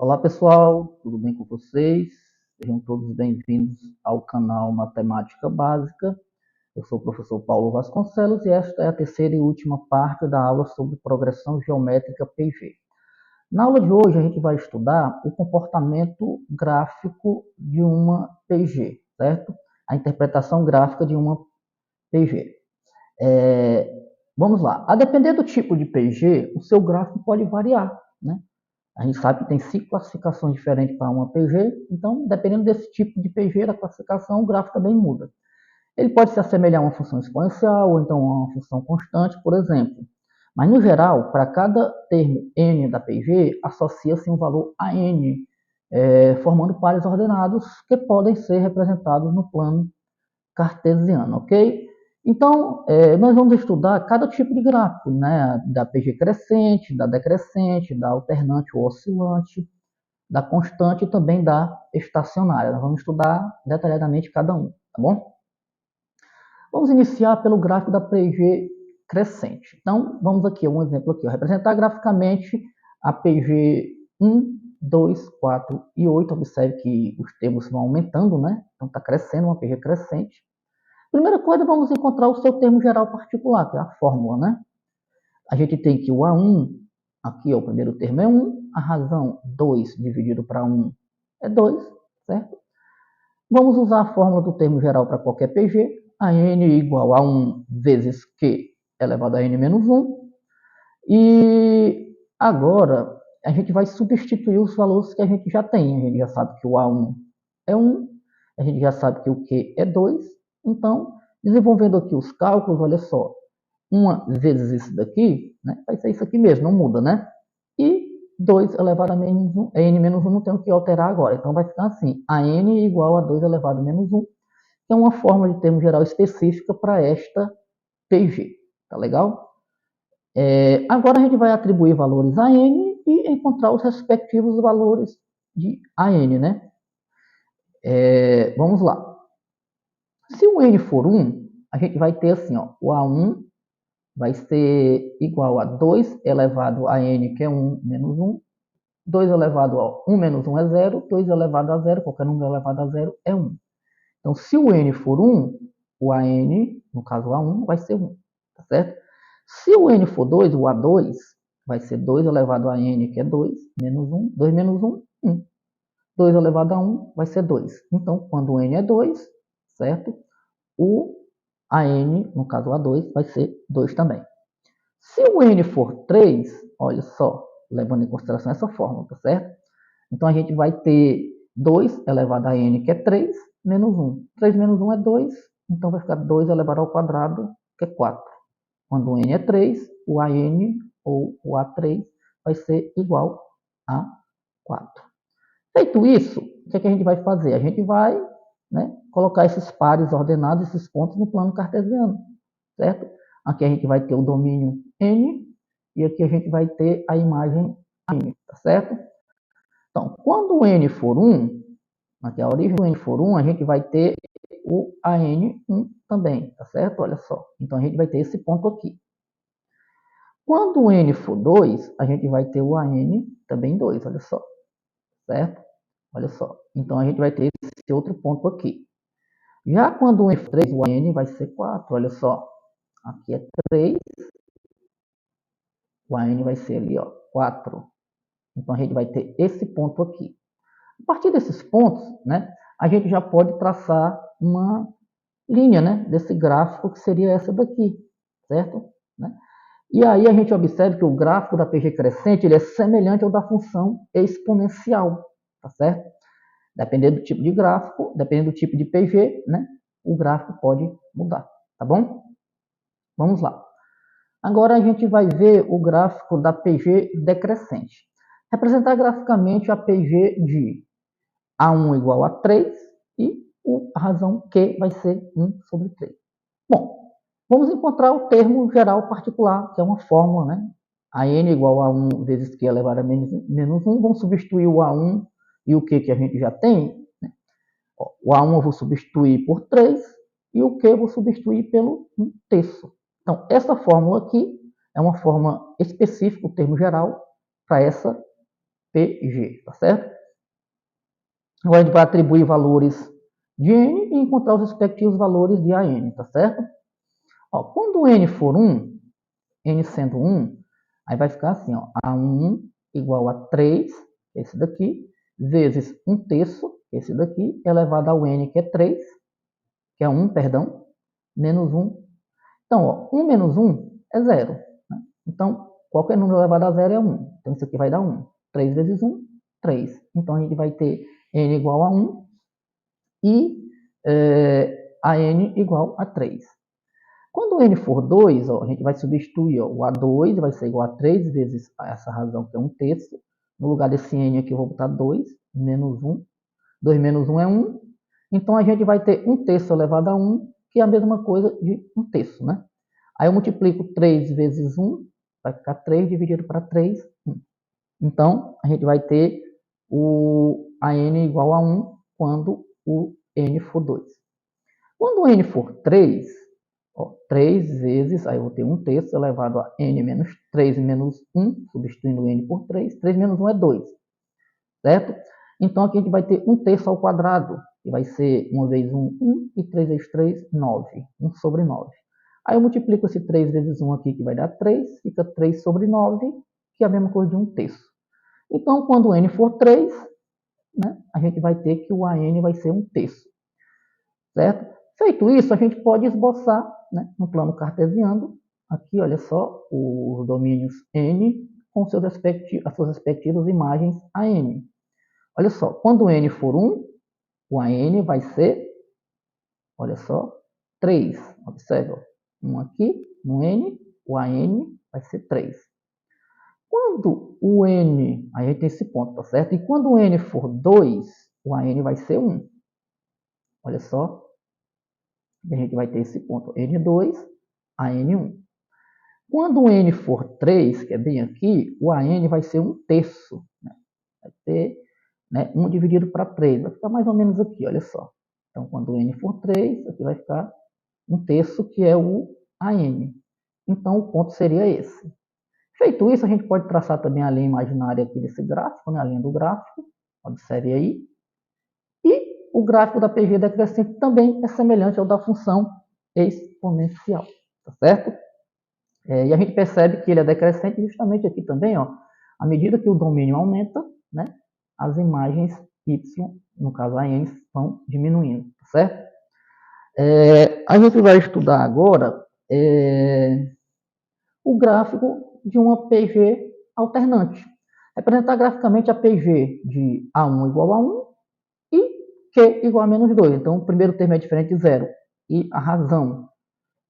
Olá pessoal, tudo bem com vocês? Sejam todos bem-vindos ao canal Matemática Básica. Eu sou o professor Paulo Vasconcelos e esta é a terceira e última parte da aula sobre progressão geométrica PG. Na aula de hoje a gente vai estudar o comportamento gráfico de uma PG, certo? A interpretação gráfica de uma PG. Vamos lá. A depender do tipo de PG, o seu gráfico pode variar, né? A gente sabe que tem 5 classificações diferentes para uma PG, então, dependendo desse tipo de PG, da classificação, o gráfico também muda. Ele pode se assemelhar a uma função exponencial, ou então a uma função constante, por exemplo. Mas, no geral, para cada termo n da PG, associa-se um valor a n, formando pares ordenados que podem ser representados no plano cartesiano, ok? Então, nós vamos estudar cada tipo de gráfico, né? Da PG crescente, da decrescente, da alternante ou oscilante, da constante e também da estacionária. Nós vamos estudar detalhadamente cada um, tá bom? Vamos iniciar pelo gráfico da PG crescente. Então, vamos aqui, um exemplo aqui, representar graficamente a PG 1, 2, 4 e 8. Observe que os termos vão aumentando, né? Então, está crescendo, uma PG crescente. Primeira coisa, vamos encontrar o seu termo geral particular, que é a fórmula, né? A gente tem que o A1, aqui o primeiro termo é 1, a razão 2 dividido para 1 é 2, certo? Vamos usar a fórmula do termo geral para qualquer PG, a n igual a 1 vezes q elevado a n menos 1. E agora a gente vai substituir os valores que a gente já tem. A gente já sabe que o A1 é 1, a gente já sabe que o Q é 2. Então, desenvolvendo aqui os cálculos, olha só, 1 vezes isso daqui, né, vai ser isso aqui mesmo, não muda, né? E 2 elevado a menos 1, n menos 1 não tem o que alterar agora. Então, vai ficar assim, a n igual a 2 elevado a menos 1, que é uma forma de termo geral específica para esta PG. Tá legal? Agora a gente vai atribuir valores a n e encontrar os respectivos valores de AN, né? Vamos lá. Se o n for 1, a gente vai ter assim, ó, o A1 vai ser igual a 2 elevado a n, que é 1 menos 1. 2 elevado a 1 menos 1 é 0. 2 elevado a 0, qualquer número elevado a 0 é 1. Então, se o n for 1, o AN, no caso A1, vai ser 1. Tá certo? Se o n for 2, o A2 vai ser 2 elevado a n, que é 2, menos 1. 2 menos 1, 1. 2 elevado a 1 vai ser 2. Então, quando o n é 2, certo? O AN, no caso o A2, vai ser 2 também. Se o n for 3, olha só, levando em consideração essa fórmula, tá certo? Então, a gente vai ter 2 elevado a n, que é 3, menos 1. 3 menos 1 é 2, então vai ficar 2 elevado ao quadrado, que é 4. Quando o n é 3, o AN ou o A3 vai ser igual a 4. Feito isso, o que é que a gente vai fazer? A gente vai, né, colocar esses pares ordenados, esses pontos no plano cartesiano, certo? Aqui a gente vai ter o domínio N e aqui a gente vai ter a imagem N, tá certo? Então, quando o N for 1, aqui a origem do N for 1, a gente vai ter o AN1 também, tá certo? Olha só. Então, a gente vai ter esse ponto aqui. Quando o N for 2, a gente vai ter o AN também 2, olha só. Certo? Olha só. Então, a gente vai ter esse outro ponto aqui. Já quando o N for 3, o AN vai ser 4, olha só. Aqui é 3, o AN vai ser ali, ó, 4. Então, a gente vai ter esse ponto aqui. A partir desses pontos, né, a gente já pode traçar uma linha, né, desse gráfico que seria essa daqui, certo? Né? E aí a gente observa que o gráfico da PG crescente ele é semelhante ao da função exponencial, tá certo? Dependendo do tipo de gráfico, dependendo do tipo de PG, né, o gráfico pode mudar, tá bom? Vamos lá. Agora a gente vai ver o gráfico da PG decrescente. Representar graficamente a PG de A1 igual a 3 e a razão Q vai ser 1 sobre 3. Bom, vamos encontrar o termo geral particular, que é uma fórmula, né? A n igual a 1 vezes Q elevado a menos 1. Vamos substituir o A1 e o Q que a gente já tem. Né? O A1 eu vou substituir por 3 e o Q eu vou substituir pelo 1 terço. Então, essa fórmula aqui é uma fórmula específica, o termo geral, para essa PG, tá certo? Agora a gente vai atribuir valores de N e encontrar os respectivos valores de AN, tá certo? Ó, quando N for 1, N sendo 1, aí vai ficar assim, ó, A1 igual a 3, esse daqui, vezes 1/3, esse daqui, elevado ao N, que é 3, que é 1, perdão, menos 1. Então, ó, 1 menos 1 é 0. Né? Então, qualquer número elevado a 0 é 1. Então, isso aqui vai dar 1. 3 vezes 1, 3. Então, a gente vai ter N igual a 1 e a N igual a 3. Quando N for 2, ó, a gente vai substituir, ó, o A2 vai ser igual a 3 vezes essa razão, que é 1/3. No lugar desse N aqui, eu vou botar 2 menos 1. 2 menos 1 é 1. Então, a gente vai ter 1/3 elevado a 1, que é a mesma coisa de 1/3, né? Aí eu multiplico 3 vezes 1, vai ficar 3 dividido para 3, 1. Então, a gente vai ter a N igual a 1 quando o N for 2. Quando o N for 3, ó, 3 vezes, aí eu vou ter 1/3 elevado a N menos 3 menos 1, substituindo o N por 3. 3 menos 1 é 2, certo? Então, aqui a gente vai ter 1/3 ao quadrado, que vai ser 1 vezes 1, 1, e 3 vezes 3, 9. 1 sobre 9. Aí eu multiplico esse 3 vezes 1 aqui, que vai dar 3, fica 3 sobre 9, que é a mesma coisa de 1/3. Então, quando o N for 3, né, a gente vai ter que o AN vai ser 1/3, certo? Feito isso, a gente pode esboçar, né, no plano cartesiano, aqui, olha só, os domínios N com as suas respectivas imagens AN. Olha só, quando o N for 1, o AN vai ser, olha só, 3. Observe, ó, 1 aqui, no N, o AN vai ser 3. Quando o N, aí a gente tem esse ponto, tá certo? E quando o N for 2, o AN vai ser 1. Olha só, a gente vai ter esse ponto N2, AN1. Quando o N for 3, que é bem aqui, o AN vai ser 1/3. Né? Vai ter, né, 1 dividido para 3, vai ficar mais ou menos aqui, olha só. Então, quando o N for 3, aqui vai ficar 1/3, que é o AN. Então, o ponto seria esse. Feito isso, a gente pode traçar também a linha imaginária aqui desse gráfico, né, a linha do gráfico. Observe aí. E o gráfico da PG decrescente também é semelhante ao da função exponencial, tá certo? E a gente percebe que ele é decrescente justamente aqui também, ó, à medida que o domínio aumenta, né, as imagens y, no caso a n, vão diminuindo, tá certo? A gente vai estudar agora o gráfico de uma PG alternante. Representar graficamente a PG de A1 igual a 1 e Q igual a menos 2. Então, o primeiro termo é diferente de zero e a razão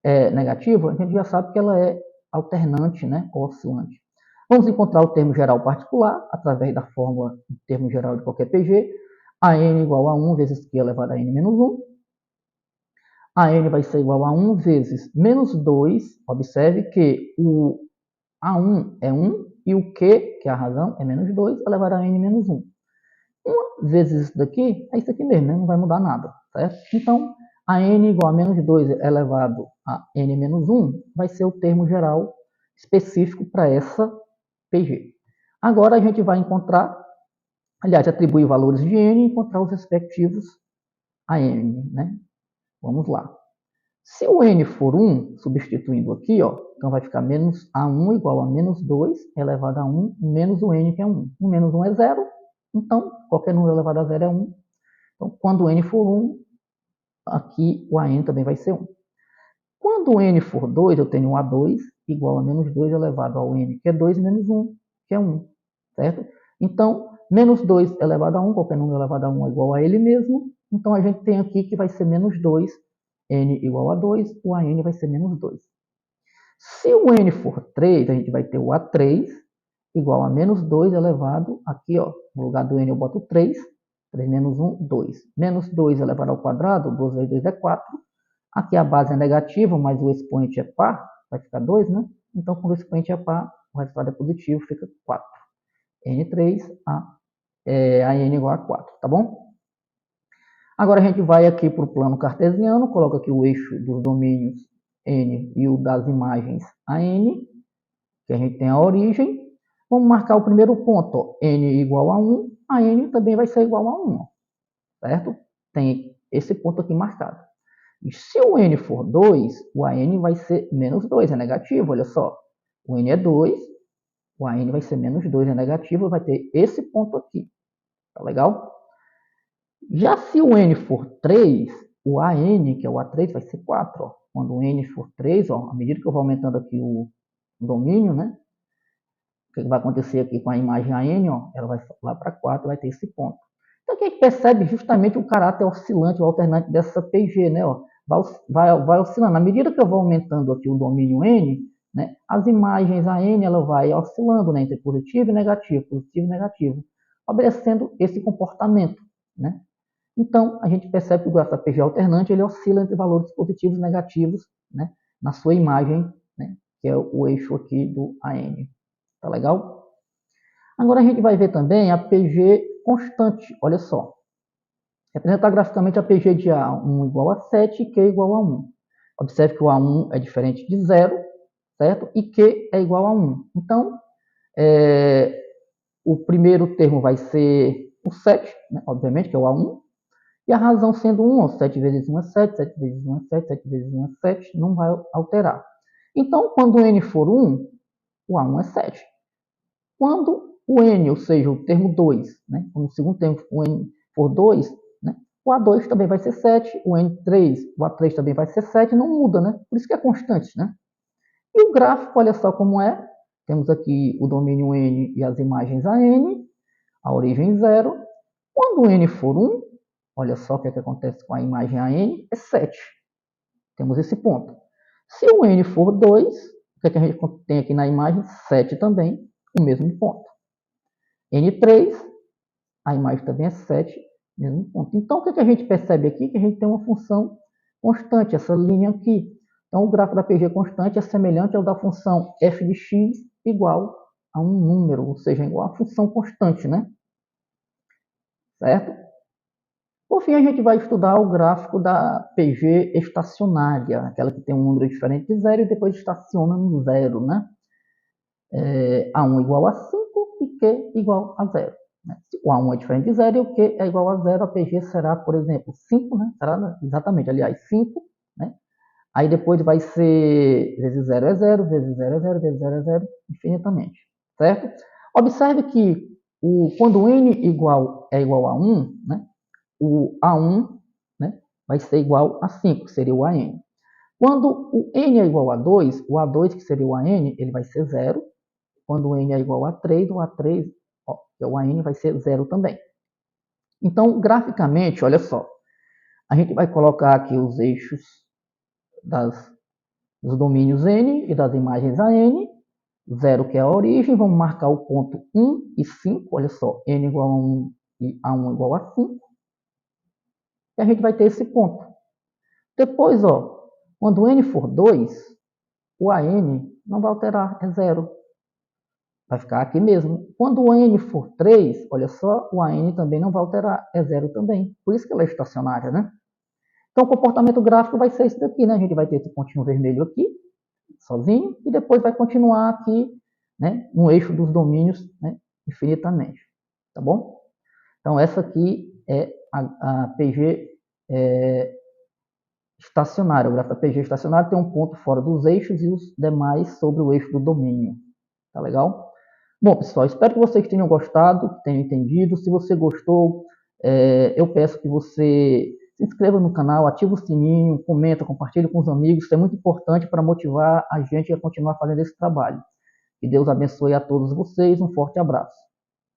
é negativa, a gente já sabe que ela é alternante, né, ou oscilante. Vamos encontrar o termo geral particular através da fórmula do termo geral de qualquer PG. AN igual a 1 vezes Q elevado a N menos 1. AN vai ser igual a 1 vezes menos 2. Observe que o A1 é 1 e o Q, que é a razão, é menos 2 elevado a N menos 1. 1 vezes isso daqui é isso aqui mesmo, né? Não vai mudar nada, certo? Então, a n igual a menos 2 elevado a n menos 1 vai ser o termo geral específico para essa PG. Agora a gente vai encontrar, aliás, atribuir valores de n e encontrar os respectivos a n, né? Vamos lá. Se o n for 1, substituindo aqui, ó, então vai ficar menos a1 igual a menos 2 elevado a 1 menos o n, que é 1. 1 menos 1 é 0, então qualquer número elevado a 0 é 1. Então, quando o n for 1, aqui o AN também vai ser 1. Quando o n for 2, eu tenho um A2 igual a menos 2 elevado ao n, que é 2 menos 1, que é 1. Certo? Então, menos 2 elevado a 1, qualquer número elevado a 1 é igual a ele mesmo. Então, a gente tem aqui que vai ser menos 2, n igual a 2, o AN vai ser menos 2. Se o n for 3, a gente vai ter o A3 igual a menos 2 elevado, aqui, ó, no lugar do n eu boto 3, 3 menos 1, 2. Menos 2 elevado ao quadrado, 2 vezes 2 é 4. Aqui a base é negativa, mas o expoente é par, vai ficar 2, né? Então, quando o expoente é par, o resultado é positivo, fica 4. N3, a n igual a 4, tá bom? Agora a gente vai aqui para o plano cartesiano, coloca aqui o eixo dos domínios N e o das imagens AN, que a gente tem a origem. Vamos marcar o primeiro ponto, ó, n igual a 1, a n também vai ser igual a 1, ó, certo? Tem esse ponto aqui marcado. E se o n for 2, o an vai ser menos 2, é negativo, olha só. O n é 2, o an vai ser menos 2, é negativo, vai ter esse ponto aqui. Tá legal? Já se o n for 3, o an, que é o A3, vai ser 4. Ó. Quando o n for 3, ó, à medida que eu vou aumentando aqui o domínio, né? O que vai acontecer aqui com a imagem AN, ó, ela vai lá para 4, vai ter esse ponto. Então aqui a gente percebe justamente o caráter oscilante, o alternante dessa PG, né? Ó, vai oscilando. À medida que eu vou aumentando aqui o domínio N, né, as imagens AN ela vai oscilando, né, entre positivo e negativo, obedecendo esse comportamento, né? Então, a gente percebe que o gráfico da PG alternante ele oscila entre valores positivos e negativos, né, na sua imagem, né, que é o eixo aqui do AN. Tá legal? Agora a gente vai ver também a PG constante. Olha só. Representar graficamente a PG de A1 igual a 7 e Q igual a 1. Observe que o A1 é diferente de 0, certo? E Q é igual a 1. Então, o primeiro termo vai ser o 7, né? Obviamente, que é o A1. E a razão sendo 1, ó, 7 vezes 1 é 7, 7 vezes 1 é 7, 7 vezes 1 é 7, não vai alterar. Então, quando o N for 1, o A1 é 7. Quando o N, ou seja, o termo 2, né, quando o segundo termo o N for 2, né, o A2 também vai ser 7, o N3, o A3 também vai ser 7, não muda, né? Por isso que é constante, né? E o gráfico, olha só como é. Temos aqui o domínio N e as imagens AN, a origem 0. Quando o N for 1, olha só o que, é que acontece com a imagem AN, é 7. Temos esse ponto. Se o N for 2, o que, é que a gente tem aqui na imagem? 7 também, o mesmo ponto. N3, a imagem também é 7, mesmo ponto. Então, o que, é que a gente percebe aqui? Que a gente tem uma função constante, essa linha aqui. Então, o gráfico da PG constante é semelhante ao da função f de x igual a um número, ou seja, igual à função constante, né? Certo? Por fim, a gente vai estudar o gráfico da PG estacionária, aquela que tem um número diferente de 0 e depois estaciona no 0, né? A1 igual a 5 e Q igual a 0. Né? Se o A1 é diferente de 0 e o Q é igual a 0, a PG será, por exemplo, 5, né? Será exatamente, aliás, 5, né? Aí depois vai ser vezes 0 é 0, vezes 0 é 0, vezes 0 é 0, infinitamente, certo? Observe que quando o N é igual a 1, né? O A1, né, vai ser igual a 5, que seria o AN. Quando o N é igual a 2, o A2, que seria o AN, ele vai ser 0. Quando o N é igual a 3, o A3, ó, que é o AN, vai ser 0 também. Então, graficamente, olha só, a gente vai colocar aqui os eixos dos domínios N e das imagens AN, 0 que é a origem, vamos marcar o ponto 1 e 5, olha só, N igual a 1 e A1 igual a 5, e a gente vai ter esse ponto. Depois, ó, quando o N for 2, o AN não vai alterar, é 0. Vai ficar aqui mesmo. Quando o N for 3, olha só, o AN também não vai alterar, é 0 também. Por isso que ela é estacionária, né? Então, o comportamento gráfico vai ser esse daqui, né? A gente vai ter esse pontinho vermelho aqui, sozinho, e depois vai continuar aqui, né, no eixo dos domínios, né, infinitamente. Tá bom? Então, essa aqui é a PG estacionária. O gráfico da PG estacionária tem um ponto fora dos eixos e os demais sobre o eixo do domínio. Tá legal? Bom, pessoal, espero que vocês tenham gostado, que tenham entendido. Se você gostou, eu peço que você se inscreva no canal, ative o sininho, comenta, compartilhe com os amigos. Isso é muito importante para motivar a gente a continuar fazendo esse trabalho. Que Deus abençoe a todos vocês. Um forte abraço.